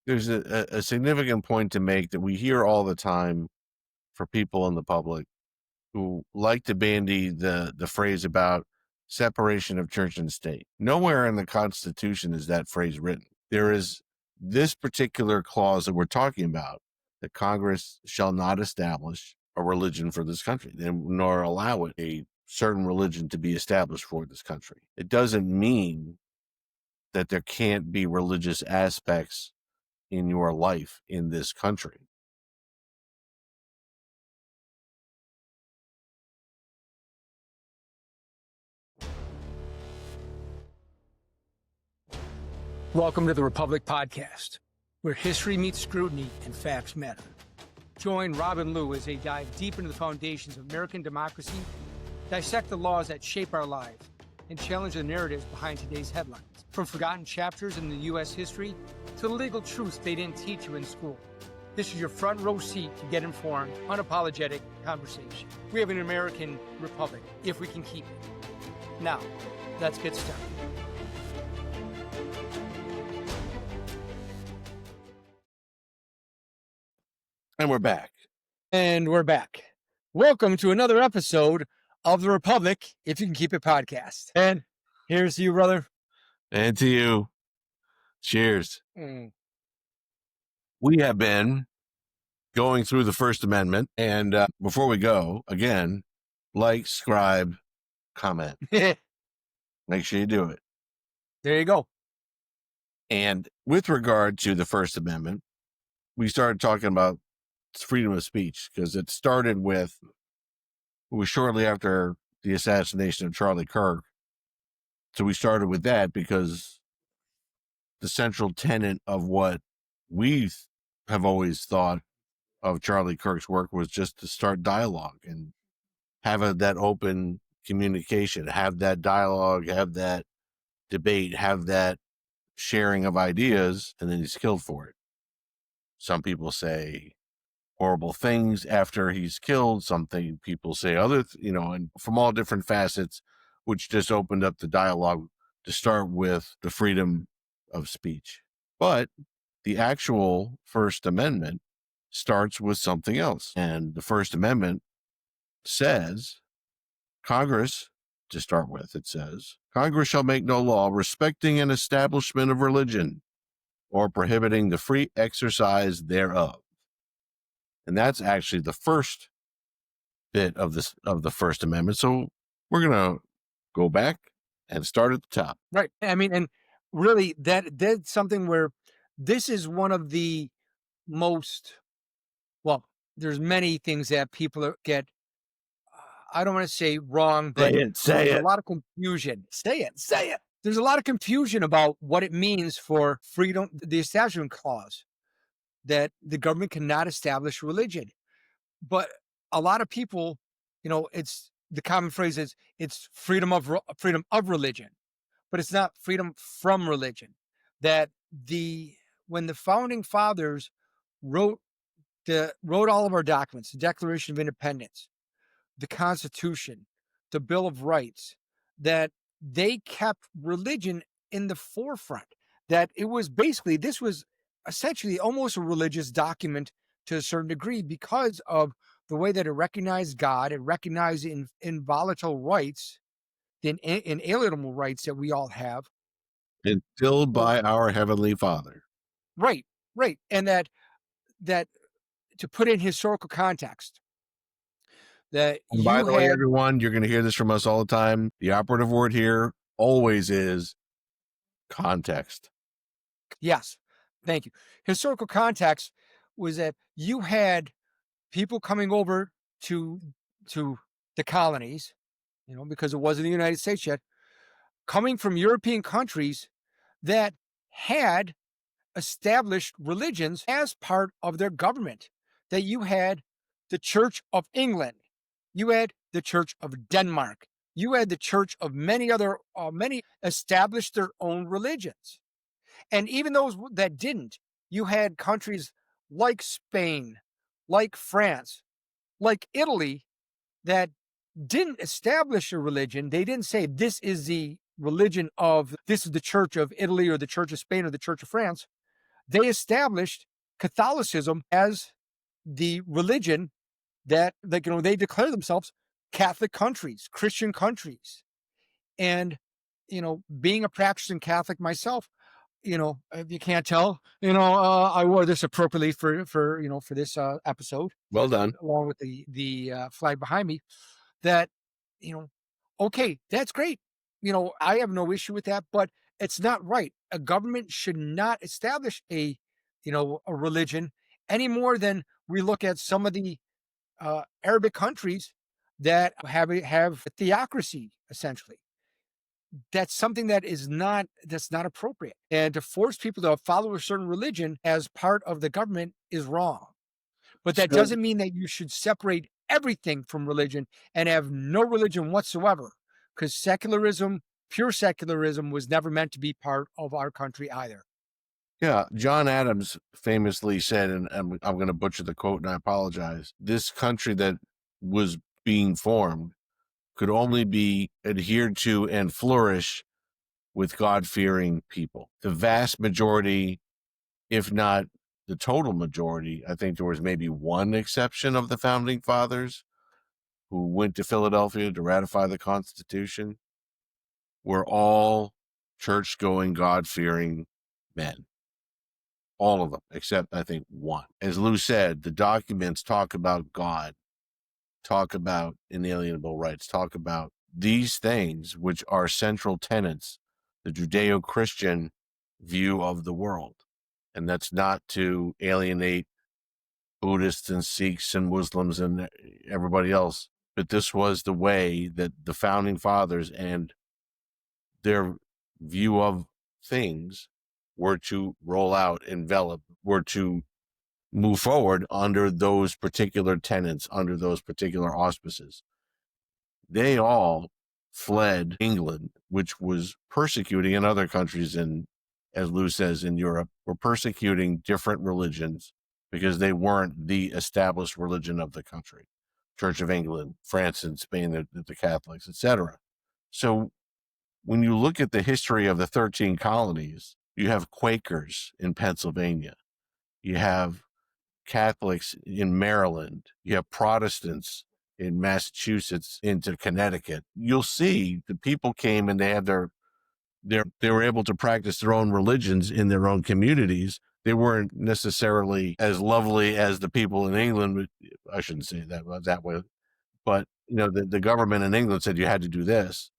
there's a significant point to make that we hear all the time for people in the public who like to bandy the phrase about separation of church and state. Nowhere in the Constitution is that phrase written. There is this particular clause that we're talking about, that Congress shall not establish a religion for this country, nor allow it a certain religion to be established for this country. It doesn't mean that there can't be religious aspects in your life in this country. Welcome to the Republic Podcast, where history meets scrutiny and facts matter. Join Robin Liu as they dive deep into the foundations of American democracy, dissect the laws that shape our lives, and challenge the narratives behind today's headlines. From forgotten chapters in the U.S. history to the legal truths they didn't teach you in school. This is your front row seat to get informed, unapologetic conversation. We have an American republic, if we can keep it. Now, let's get started. And we're back. And we're back. Welcome to another episode of the Republic, if you can keep it podcast. And here's to you, brother. And to you. Cheers. We have been going through the First Amendment. And before we go, again, like, subscribe, comment. Make sure you do it. There you go. And with regard to the First Amendment, we started talking about freedom of speech because it was shortly after the assassination of Charlie Kirk. So we started with that because the central tenet of what we have always thought of Charlie Kirk's work was just to start dialogue and have that open communication, have that dialogue, have that debate, have that sharing of ideas, and then he's killed for it. Some people say horrible things after he's killed. Something people say and from all different facets, which just opened up the dialogue to start with the freedom of speech. But the actual First Amendment starts with something else. And the First Amendment says, Congress, to start with, it says, Congress shall make no law respecting an establishment of religion or prohibiting the free exercise thereof. And that's actually the first bit of the First Amendment. So we're going to go back and start at the top. Right. I mean, and really that's something where this is one of the most, well, there's many things that people get, I don't want to say wrong, but Say it. A lot of confusion. Say it. There's a lot of confusion about what it means for freedom, the Establishment Clause, that the government cannot establish religion. But a lot of people, it's the common phrase is it's freedom of religion, but it's not freedom from religion. That when the founding fathers wrote all of our documents, the Declaration of Independence, the Constitution, the Bill of Rights, that they kept religion in the forefront. That this was essentially almost a religious document to a certain degree because of the way that it recognized God, it recognized inviolable rights, the inalienable rights that we all have. Instilled by our Heavenly Father. Right. And that to put in historical context, that by the way, everyone, you're going to hear this from us all the time. The operative word here always is context. Yes. Thank you. Historical context was that you had people coming over to the colonies, because it wasn't the United States yet, coming from European countries that had established religions as part of their government. That you had the Church of England, you had the Church of Denmark, you had the Church of many established their own religions. And even those that didn't, you had countries like Spain, like France, like Italy, that didn't establish a religion. They didn't say this is the religion this is the Church of Italy or the Church of Spain or the Church of France. they established Catholicism as the religion that, like, they declare themselves Catholic countries, Christian countries. And, being a practicing Catholic myself, if you can't tell, I wore this appropriately for this episode, Well done. along with the flag behind me. That, you know, okay, that's great. I have no issue with that, but it's not right. A government should not establish a religion any more than we look at some of the Arabic countries that have a theocracy essentially. That's something that's not appropriate. And to force people to follow a certain religion as part of the government is wrong. But that So doesn't mean that you should separate everything from religion and have no religion whatsoever. Because pure secularism, was never meant to be part of our country either. yeah, John Adams famously said, and I'm going to butcher the quote, and I apologize. This country that was being formed could only be adhered to and flourish with God-fearing people. The vast majority, if not the total majority, I think there was maybe one exception of the founding fathers who went to Philadelphia to ratify the Constitution, were all church-going, God-fearing men. All of them, except I think one. As Lou said, the documents talk about God, talk about inalienable rights, talk about these things, which are central tenets, the Judeo-Christian view of the world. And that's not to alienate Buddhists and Sikhs and Muslims and everybody else, but this was the way that the founding fathers and their view of things were to roll out, envelop, were to move forward under those particular tenets, under those particular auspices. They all fled England, which was persecuting in other countries, and as Lou says, in Europe, were persecuting different religions because they weren't the established religion of the country. Church of England, France and Spain, the Catholics, etc. So when you look at the history of the 13 colonies, you have Quakers in Pennsylvania. You have Catholics in Maryland. You have Protestants in Massachusetts into Connecticut. You'll see the people came and they had they were able to practice their own religions in their own communities. They weren't necessarily as lovely as the people in England. I shouldn't say that way, but the government in England said you had to do this,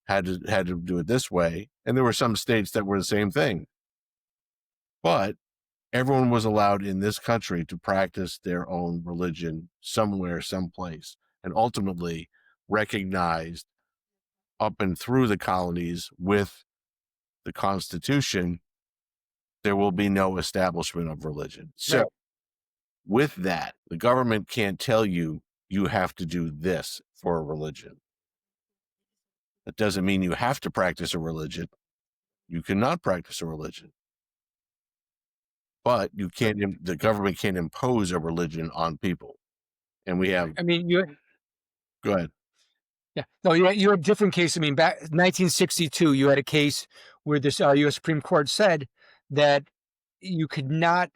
had to do it this way, and there were some states that were the same thing. But everyone was allowed in this country to practice their own religion somewhere, someplace, and ultimately recognized up and through the colonies with the Constitution, there will be no establishment of religion. So Right. with that, the government can't tell you you have to do this for a religion. That doesn't mean you have to practice a religion. You cannot practice a religion. But you can't, the government can't impose a religion on people. And we have, I mean, go ahead. yeah, no, you had a different case. I mean, back 1962, you had a case where this U.S. Supreme Court said that you could not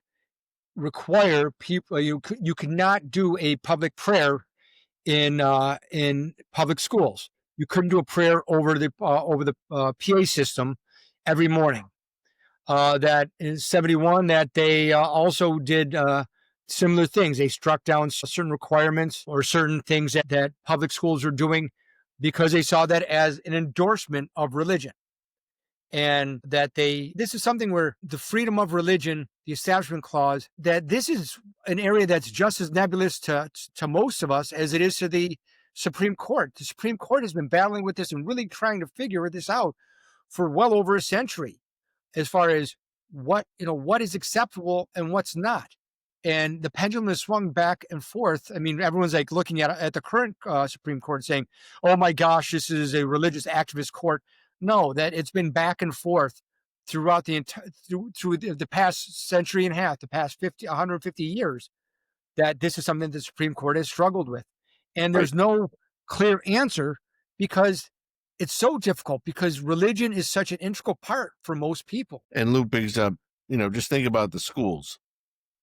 require people, you could not do a public prayer in public schools. You couldn't do a prayer over the PA system every morning. That in 71, that they also did similar things. They struck down certain requirements or certain things that public schools are doing because they saw that as an endorsement of religion. And that this is something where the freedom of religion, the Establishment Clause, that this is an area that's just as nebulous to most of us as it is to the Supreme Court. The Supreme Court has been battling with this and really trying to figure this out for well over a century, as far as what is acceptable and what's not. And the pendulum has swung back and forth. I mean, everyone's like looking at the current Supreme Court saying, "Oh my gosh, this is a religious activist court." No, that it's been back and forth throughout the entire through the past century and a half, the past 150 years, that this is something the Supreme Court has struggled with. And Right. there's no clear answer because it's so difficult, because religion is such an integral part for most people. And Lou brings up just think about the schools.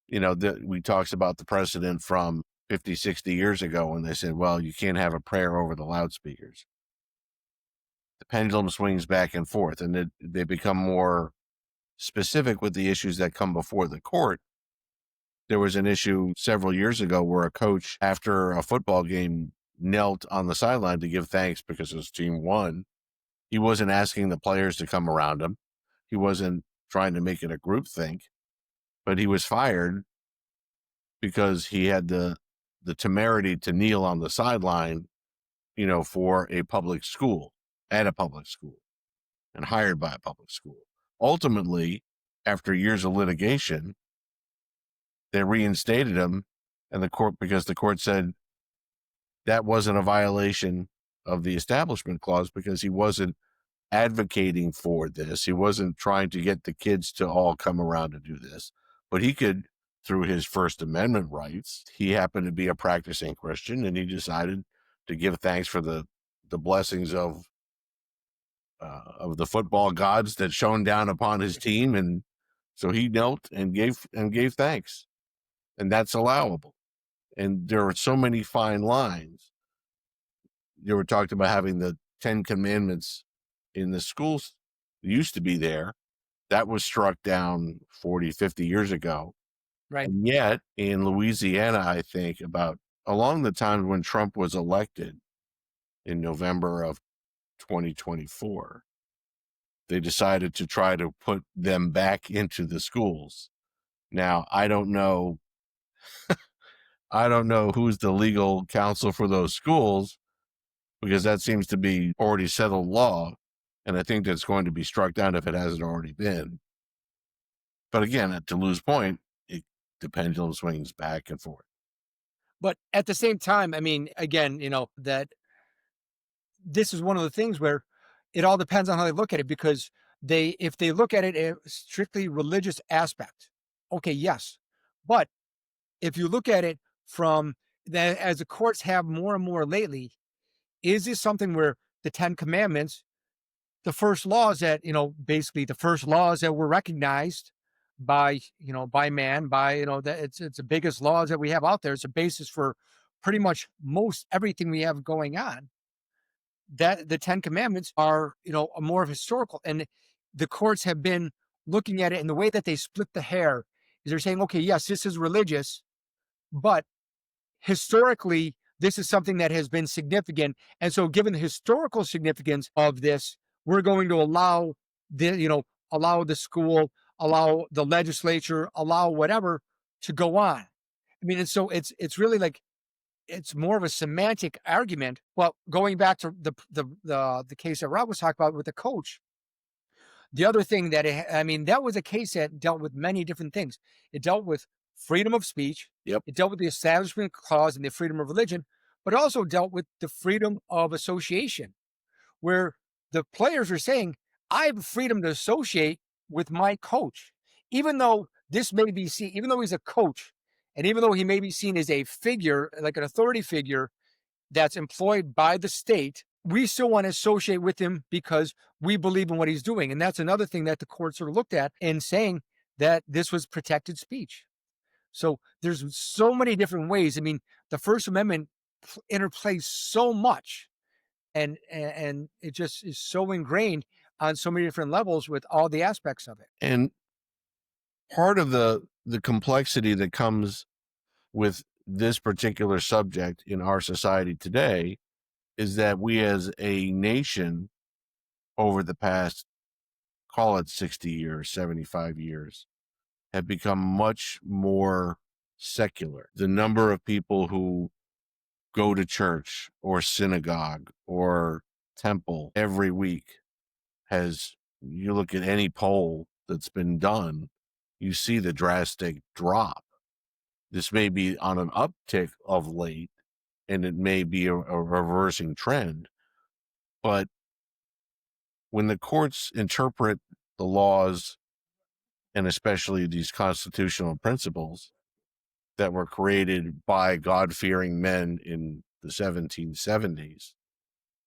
We talked about the precedent from 50, 60 years ago when they said, well, you can't have a prayer over the loudspeakers. The pendulum swings back and forth, and they become more specific with the issues that come before the court. There was an issue several years ago where a coach, after a football game, knelt on the sideline to give thanks because his team won. He wasn't asking the players to come around him. He wasn't trying to make it a group think, but he was fired because he had the temerity to kneel on the sideline, for a public school, at a public school, and hired by a public school. Ultimately, after years of litigation, they reinstated him, and because the court said that wasn't a violation of the Establishment Clause because he wasn't advocating for this. He wasn't trying to get the kids to all come around to do this, but he could, through his First Amendment rights, he happened to be a practicing Christian, and he decided to give thanks for the blessings of the football gods that shone down upon his team, and so he knelt and gave thanks, and that's allowable. And there are so many fine lines. You were talking about having the 10 Commandments in the schools. It used to be there. That was struck down 40, 50 years ago. Right. And yet in Louisiana, I think about along the time when Trump was elected in November of 2024, they decided to try to put them back into the schools. Now, I don't know who's the legal counsel for those schools, because that seems to be already settled law. And I think that's going to be struck down if it hasn't already been. But again, to Lou's point, the pendulum swings back and forth. But at the same time, I mean, again, that this is one of the things where it all depends on how they look at it, because if they look at it in a strictly religious aspect, okay, yes. But if you look at it from that, as the courts have more and more lately, is this something where the 10 Commandments, the first laws that, basically the first laws that were recognized by man, that it's the biggest laws that we have out there. It's a basis for pretty much most everything we have going on. That the 10 Commandments are, more of historical, and the courts have been looking at it, and the way that they split the hair is they're saying, okay, yes, this is religious, but historically, this is something that has been significant. And so given the historical significance of this, we're going to allow the school, allow the legislature, allow whatever to go on. I mean, and so it's really like, it's more of a semantic argument. Well, going back to the case that Rob was talking about with the coach, the other thing that was a case that dealt with many different things. It dealt with freedom of speech. Yep. It dealt with the Establishment Clause and the freedom of religion, but also dealt with the freedom of association, where the players are saying, I have freedom to associate with my coach, even though even though he's a coach, and even though he may be seen as a figure, like an authority figure that's employed by the state, we still want to associate with him because we believe in what he's doing. And that's another thing that the court sort of looked at in saying that this was protected speech. So there's so many different ways. I mean, the First Amendment interplays so much, and it just is so ingrained on so many different levels with all the aspects of it. And part of the complexity that comes with this particular subject in our society today is that we as a nation over the past, call it 60 years, 75 years, have become much more secular. The number of people who go to church or synagogue or temple every week you look at any poll that's been done, you see the drastic drop. This may be on an uptick of late, and it may be a reversing trend. But when the courts interpret the laws, and especially these constitutional principles that were created by God-fearing men in the 1770s,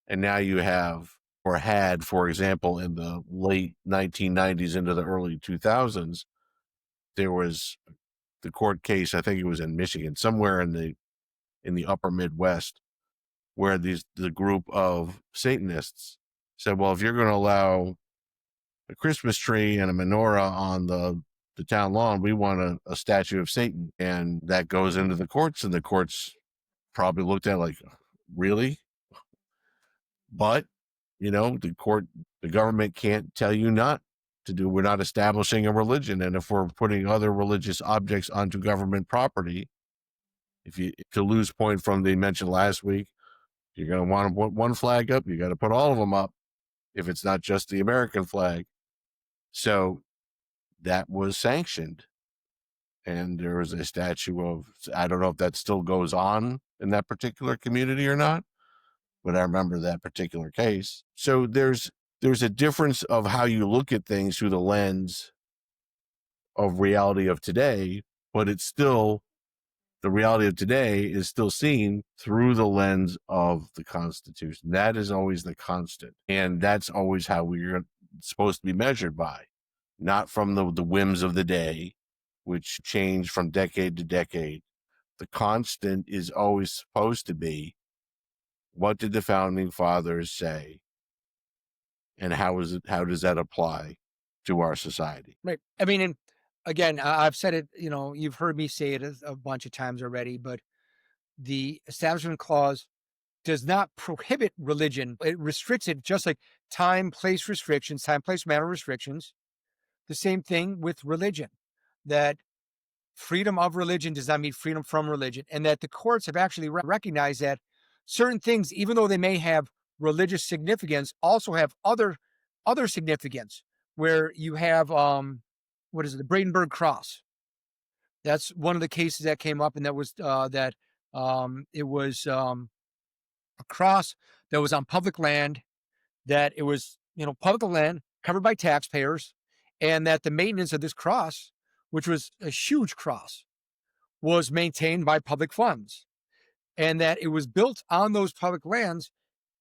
and now you have, or had, for example, in the late 1990s into the early 2000s, there was the court case, I think it was in Michigan, somewhere in the upper Midwest, where the group of Satanists said, well, if you're going to allow a Christmas tree and a menorah on the town lawn, we want a statue of Satan. And that goes into the courts, and the courts probably looked at it like, really? But, the government can't tell you not to do. We're not establishing a religion. And if we're putting other religious objects onto government property, to lose point from the mentioned last week, you're going to want to put one flag up, you got to put all of them up if it's not just the American flag. So that was sanctioned. And there was a statue of, I don't know if that still goes on in that particular community or not, but I remember that particular case. So there's a difference of how you look at things through the lens of reality of today, but it's still, the reality of today is still seen through the lens of the Constitution. That is always the constant. And that's always how we're supposed to be measured by, not from the whims of the day, which change from decade to decade. The constant is always supposed to be, what did the founding fathers say? And how does that apply to our society? Right. I mean, and again, I've said it, you've heard me say it a bunch of times already, but the Establishment Clause does not prohibit religion. It restricts it, just like time, place restrictions, time, place, matter restrictions. The same thing with religion, that freedom of religion does not mean freedom from religion, and that the courts have actually recognized that certain things, even though they may have religious significance, also have other significance. Where you have what is it, the Brandenburg Cross? That's one of the cases that came up, and that was it was a cross that was on public land, that it was, public land covered by taxpayers, and that the maintenance of this cross, which was a huge cross, was maintained by public funds, and that it was built on those public lands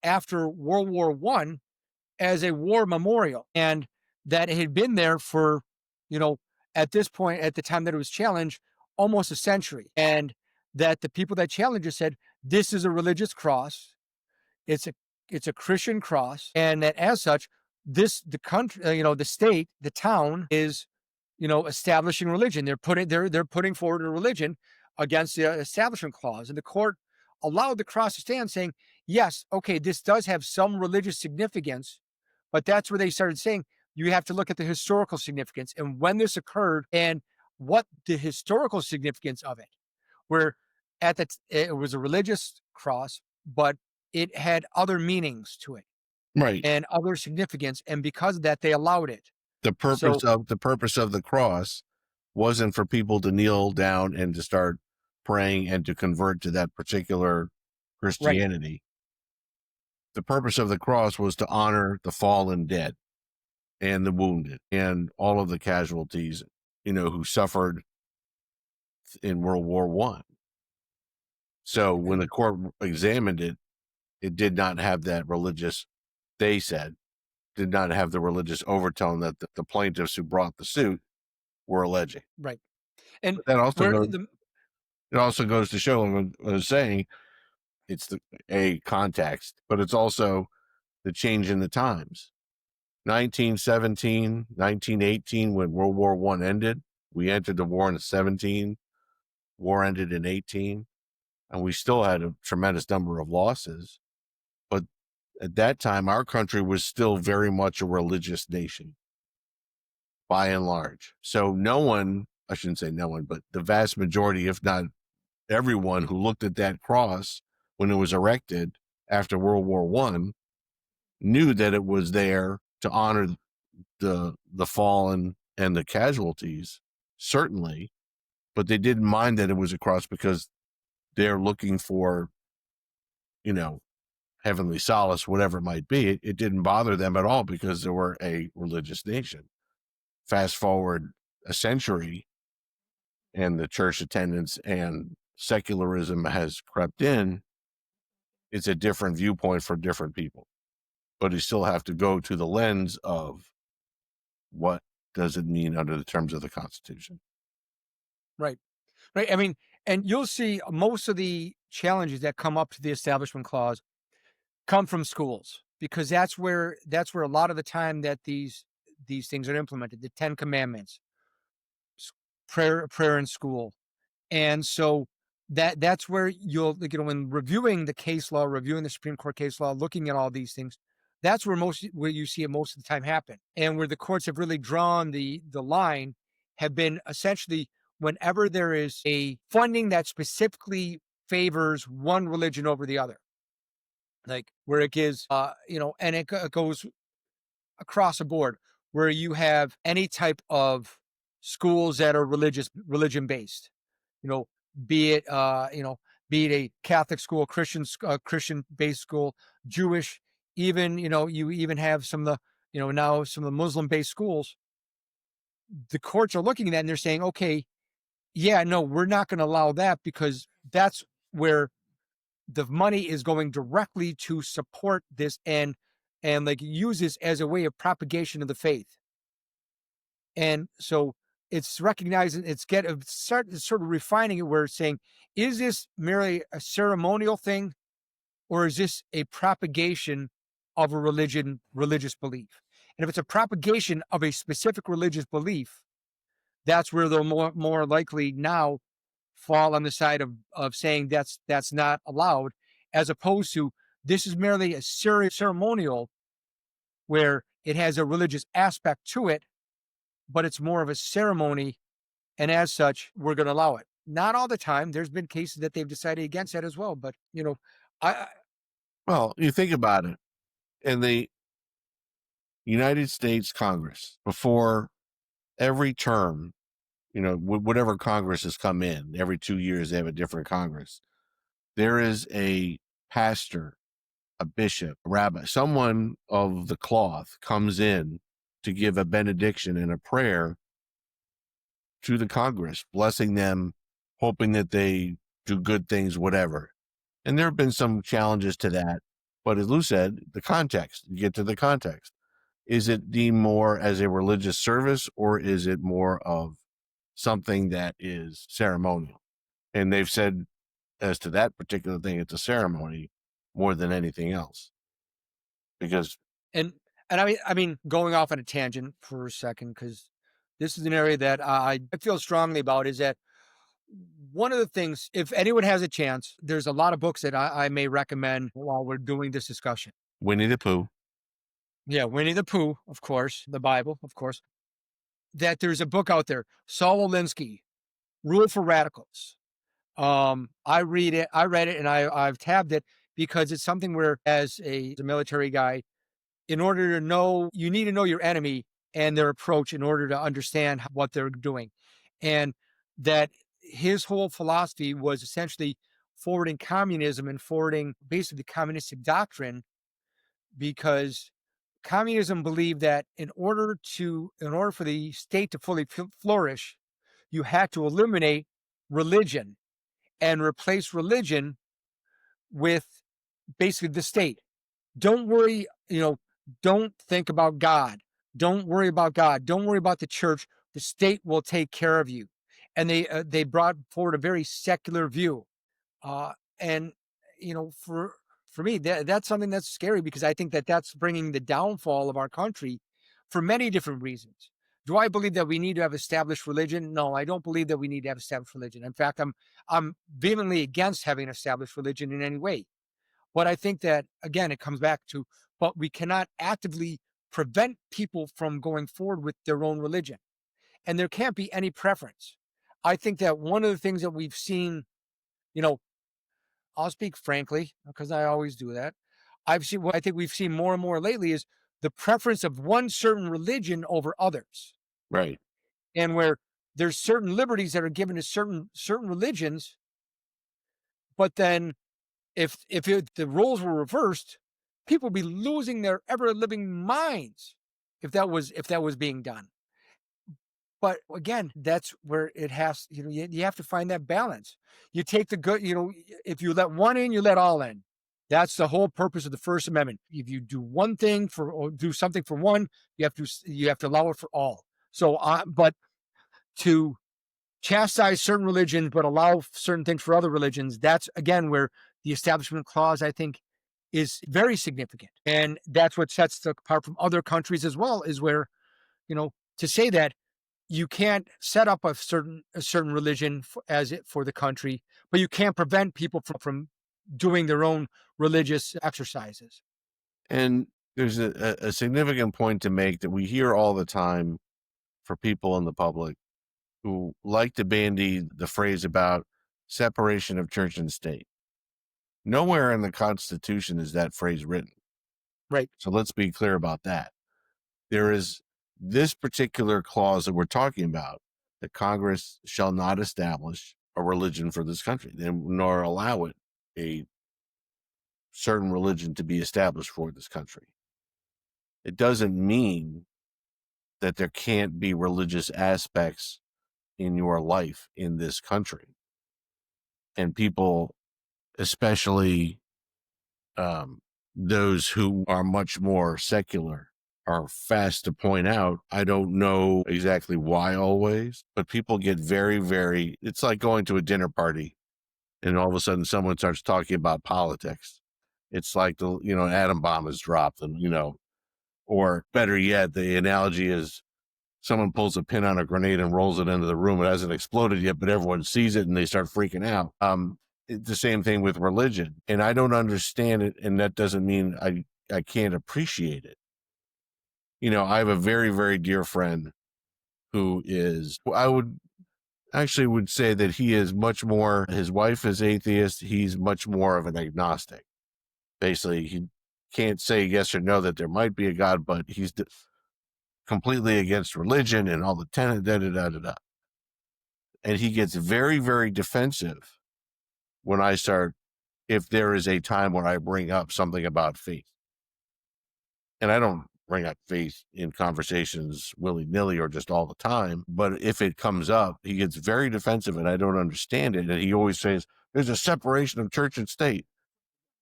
after World War I as a war memorial, and that it had been there for, at this point, at the time that it was challenged, almost a century. And that the people that challenged it said, this is a religious cross. It's a Christian cross. And that as such, the country, the state, the town is, establishing religion. They're putting forward a religion against the Establishment Clause. And the court allowed the cross to stand, saying, yes, okay, this does have some religious significance, but that's where they started saying, you have to look at the historical significance and when this occurred and what the historical significance of it. Where it was a religious cross, but it had other meanings to it, Right. and other significance, and because of that, they allowed it. The purpose of the cross wasn't for people to kneel down and to start praying and to convert to that particular Christianity. Right. The purpose of the cross was to honor the fallen dead and the wounded and all of the casualties, who suffered in World War I. So when the court examined it, it did not have that religious, they said, did not have the religious overtone that the plaintiffs who brought the suit were alleging. Right. And but that also it also goes to show, what I was saying, it's a context, but it's also the change in the times. 1917, 1918, when World War I ended, we entered the war in 17, war ended in 18, and we still had a tremendous number of losses. But at that time, our country was still very much a religious nation, by and large. So no one, I shouldn't say no one, but the vast majority, if not everyone who looked at that cross when it was erected after World War I, knew that it was there to honor the fallen and the casualties, certainly, but they didn't mind that it was a cross because they're looking for, heavenly solace, whatever it might be. It didn't bother them at all because they were a religious nation. Fast forward a century and the church attendance and secularism has crept in. It's a different viewpoint for different people, but you still have to go to the lens of what does it mean under the terms of the Constitution. Right. Right. I mean, and you'll see most of the challenges that come up to the Establishment Clause come from schools because that's where a lot of the time that these things are implemented. The Ten Commandments, s- prayer in school, and so that's where you'll like, when reviewing the case law, reviewing the Supreme Court case law, looking at all these things, that's where you see it most of the time happen, and where the courts have really drawn the line have been essentially whenever there is a funding that specifically favors one religion over the other, like where it gives, and it goes across the board, where you have any type of schools that are religion based, you know, be it be it a Catholic school, Christian based school, Jewish, even you even have some of the now some of the Muslim based schools. The courts are looking at that and they're saying, okay, yeah, no, we're not going to allow that because that's where the money is going directly to support this and like use this as a way of propagation of the faith. And so it's recognizing it's sort of refining it where it's saying, is this merely a ceremonial thing or is this a propagation of a religious belief? And if it's a propagation of a specific religious belief, that's where they'll more likely now fall on the side of saying that's not allowed, as opposed to this is merely a ceremonial where it has a religious aspect to it, but it's more of a ceremony, and as such, we're going to allow it. Not all the time. There's been cases that they've decided against that as well. But I Well, you think about it. In the United States Congress, before every term, whatever Congress has come in, every 2 years they have a different Congress. There is a pastor, a bishop, a rabbi, someone of the cloth comes in to give a benediction and a prayer to the Congress, blessing them, hoping that they do good things, whatever. And there have been some challenges to that. But as Lou said, the context, you get to the context. Is it deemed more as a religious service or is it more of something that is ceremonial? And they've said as to that particular thing, it's a ceremony more than anything else. Because and and I mean, going off on a tangent for a second because this is an area that I feel strongly about. Is that one of the things? If anyone has a chance, there's a lot of books that I may recommend while we're doing this discussion. Winnie the Pooh, Yeah, Winnie the Pooh, of course, the Bible, of course. That there's a book out there, Saul Alinsky, Rule for Radicals. I read it, I read it, and I've tabbed it because it's something where, as a military guy, in order to know, you need to know your enemy and their approach in order to understand what they're doing, and that his whole philosophy was essentially forwarding communism and forwarding basically communistic doctrine because communism believed that in order for the state to fully flourish, you had to eliminate religion and replace religion with basically the state. Don't worry, don't think about God. Don't worry about God. Don't worry about the church. The state will take care of you. And they brought forward a very secular view. And for me, that's something that's scary because I think that that's bringing the downfall of our country for many different reasons. Do I believe that we need to have established religion? No, I don't believe that we need to have established religion. In fact, I'm vehemently against having established religion in any way. But I think that again, it comes back to, but we cannot actively prevent people from going forward with their own religion, and there can't be any preference. I think that one of the things that we've seen, you know, I'll speak frankly because I always do that. What I think we've seen more and more lately is the preference of one certain religion over others, right? and where there's certain liberties that are given to certain religions, but then if the roles were reversed, people would be losing their ever living minds if that was being done. But again, that's where it has, you have to find that balance. You take the good, if you let one in, you let all in. That's the whole purpose of the First Amendment. If you do one thing or do something for one, you have to allow it for all. So, but to chastise certain religions, but allow certain things for other religions. That's again where the Establishment Clause, I think, is very significant, and that's what sets it apart from other countries as well. Is where, to say that you can't set up a certain religion as it for the country, but you can't prevent people from doing their own religious exercises. And there's a significant point to make that we hear all the time for people in the public who like to bandy the phrase about separation of church and state. Nowhere in the Constitution is that phrase written. Right. So let's be clear about that. There is this particular clause that we're talking about, that Congress shall not establish a religion for this country, nor allow it a certain religion to be established for this country. It doesn't mean that there can't be religious aspects in your life in this country. And people, especially those who are much more secular, are fast to point out, I don't know exactly why always, but people get very, very, it's like going to a dinner party and all of a sudden someone starts talking about politics. It's like an atom bomb is dropped, and, or better yet, the analogy is someone pulls a pin on a grenade and rolls it into the room. It hasn't exploded yet, but everyone sees it and they start freaking out. It's the same thing with religion, and I don't understand it. And that doesn't mean I can't appreciate it. I have a very, very dear friend who I would say that he is much more, his wife is atheist. He's much more of an agnostic. Basically, he can't say yes or no that there might be a God, but he's completely against religion and all the tenet, da da da da da. And he gets very, very defensive when if there is a time when I bring up something about faith. And I don't bring up faith in conversations willy-nilly or just all the time, but if it comes up, he gets very defensive and I don't understand it. And he always says, there's a separation of church and state.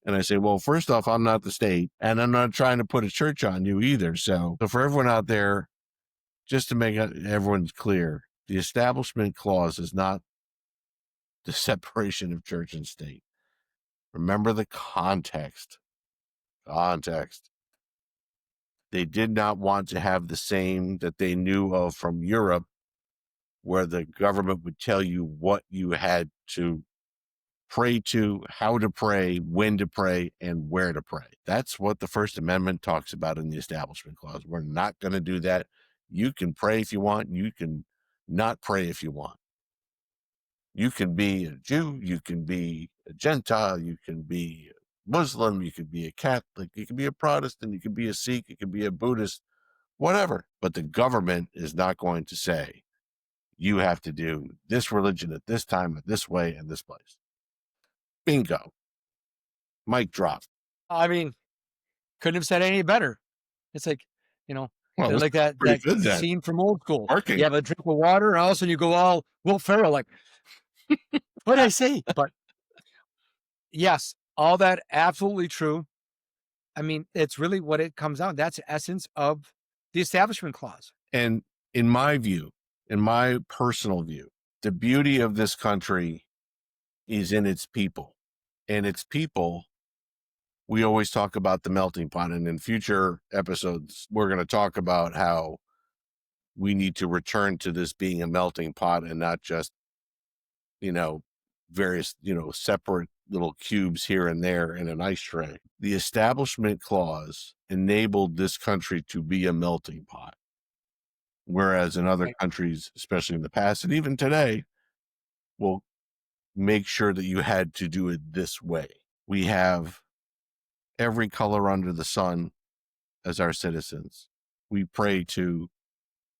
And I say, well, first off, I'm not the state, and I'm not trying to put a church on you either. So for everyone out there, just to make everyone's clear, the Establishment Clause is not the separation of church and state. Remember the context. Context. They did not want to have the same that they knew of from Europe, where the government would tell you what you had to pray to, how to pray, when to pray, and where to pray. That's what the First Amendment talks about in the Establishment Clause. We're not going to do that. You can pray if you want. You can not pray if you want. You can be a Jew. You can be a Gentile. You can be a Muslim. You can be a Catholic. You can be a Protestant. You can be a Sikh. You can be a Buddhist, whatever. But the government is not going to say, you have to do this religion at this time, this way, and this place. Bingo. Mic drop. I mean, couldn't have said any better. It's like, Well, this like that pretty good then. scene from Old School. Working. You have a drink of water, and all of a sudden you go all Will Ferrell, like, what did I say? But yes, all that absolutely true. I mean, it's really what it comes down. That's the essence of the Establishment Clause. And in my view, in my personal view, the beauty of this country is in its people. And its people, we always talk about the melting pot. And in future episodes, we're going to talk about how we need to return to this being a melting pot and not just, various, separate little cubes here and there in an ice tray. The Establishment Clause enabled this country to be a melting pot. Whereas in other countries, especially in the past and even today, will make sure that you had to do it this way. We have every color under the sun as our citizens. We pray to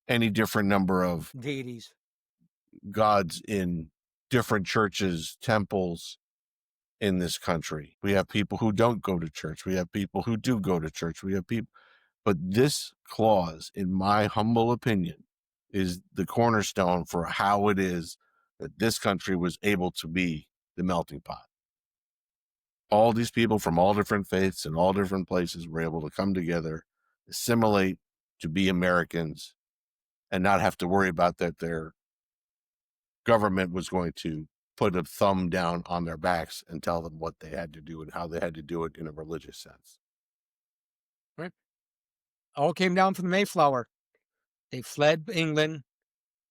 any different number of deities, gods in different churches, temples in this country. We have people who don't go to church. We have people who do go to church. We have people, but this clause, in my humble opinion, is the cornerstone for how it is that this country was able to be the melting pot. All these people from all different faiths and all different places were able to come together, assimilate to be Americans, and not have to worry about that they're government was going to put a thumb down on their backs and tell them what they had to do and how they had to do it in a religious sense. Right. All came down from the Mayflower. They fled England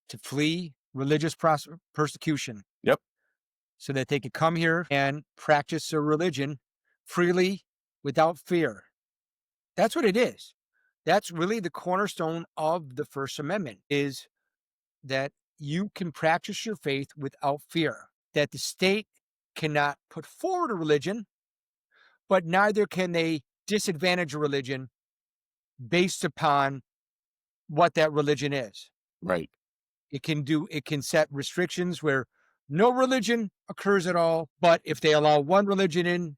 to flee religious persecution. Yep. So that they could come here and practice their religion freely without fear. That's what it is. That's really the cornerstone of the First Amendment, is that you can practice your faith without fear, that the state cannot put forward a religion, but neither can they disadvantage a religion based upon what that religion is. Right. It can set restrictions where no religion occurs at all, but if they allow one religion in,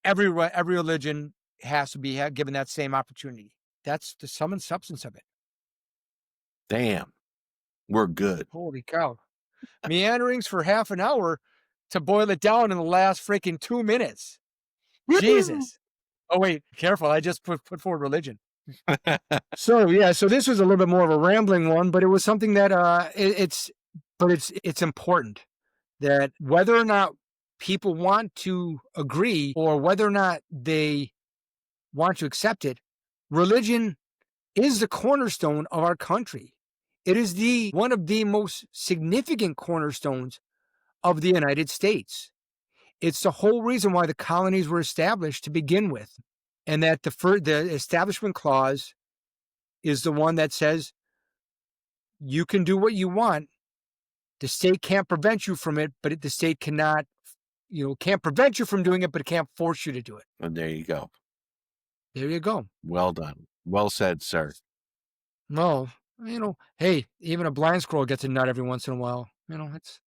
every religion has to be given that same opportunity. That's the sum and substance of it. Damn, we're good. Holy cow. Meanderings for half an hour to boil it down in the last freaking 2 minutes. Jesus. Oh, wait, careful. I just put forward religion. So this was a little bit more of a rambling one, but it was something that it's important that whether or not people want to agree or whether or not they want to accept it, religion is the cornerstone of our country. It is one of the most significant cornerstones of the United States. It's the whole reason why the colonies were established to begin with, and that the Establishment Clause is the one that says you can do what you want. The state can't prevent you from it, but the state can't prevent you from doing it, but it can't force you to do it. And there you go. There you go. Well done. Well said, sir. No, hey, even a blind squirrel gets a nut every once in a while. It's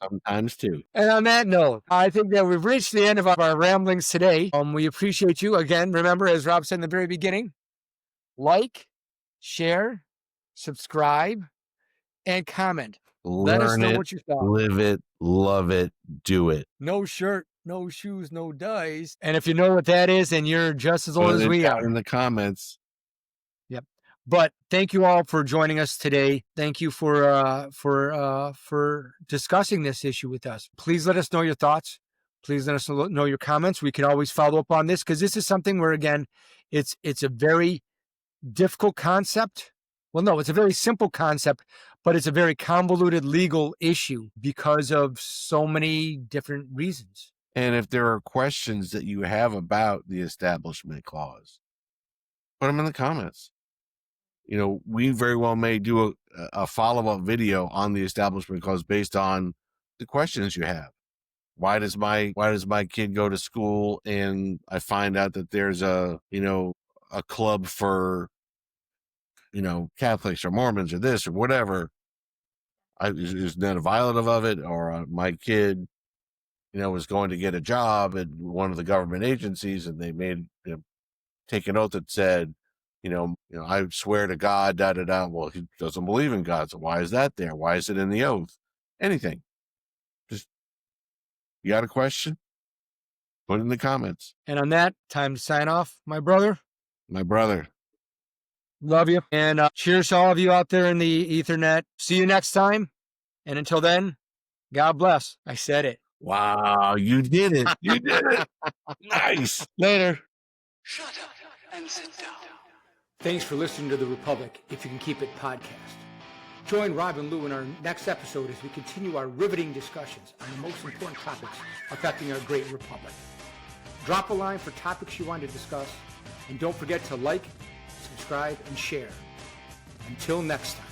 sometimes too. And on that note, I think that we've reached the end of our ramblings today. We appreciate you. Again, remember, as Rob said in the very beginning, like, share, subscribe, and comment. Let us know what you thought. Live it, love it, do it. No shirt, no shoes, no dice. And if you know what that is, then you're just as old as we are. In the comments. Yep. But thank you all for joining us today. Thank you for discussing this issue with us. Please let us know your thoughts. Please let us know your comments. We can always follow up on this because this is something where, again, it's a very difficult concept. Well, no, it's a very simple concept, but it's a very convoluted legal issue because of so many different reasons. And if there are questions that you have about the Establishment Clause, put them in the comments. We very well may do a follow-up video on the Establishment Clause based on the questions you have. Why does my kid go to school and I find out that there's a club for Catholics or Mormons or this or whatever? Is that a violative of it? Or my kid, was going to get a job at one of the government agencies and they made take an oath that said, I swear to God, da-da-da. Well, he doesn't believe in God, so why is that there? Why is it in the oath? Anything. Just, you got a question? Put it in the comments. And on that, time to sign off, my brother. My brother. Love you. And cheers to all of you out there in the Ethernet. See you next time. And until then, God bless. I said it. Wow, you did it. You did it. Nice. Later. Shut up and sit down. Thanks for listening to The Republic, If You Can Keep It podcast. Join Rob and Lou in our next episode as we continue our riveting discussions on the most important topics affecting our great republic. Drop a line for topics you want to discuss, and don't forget to like, subscribe, and share. Until next time.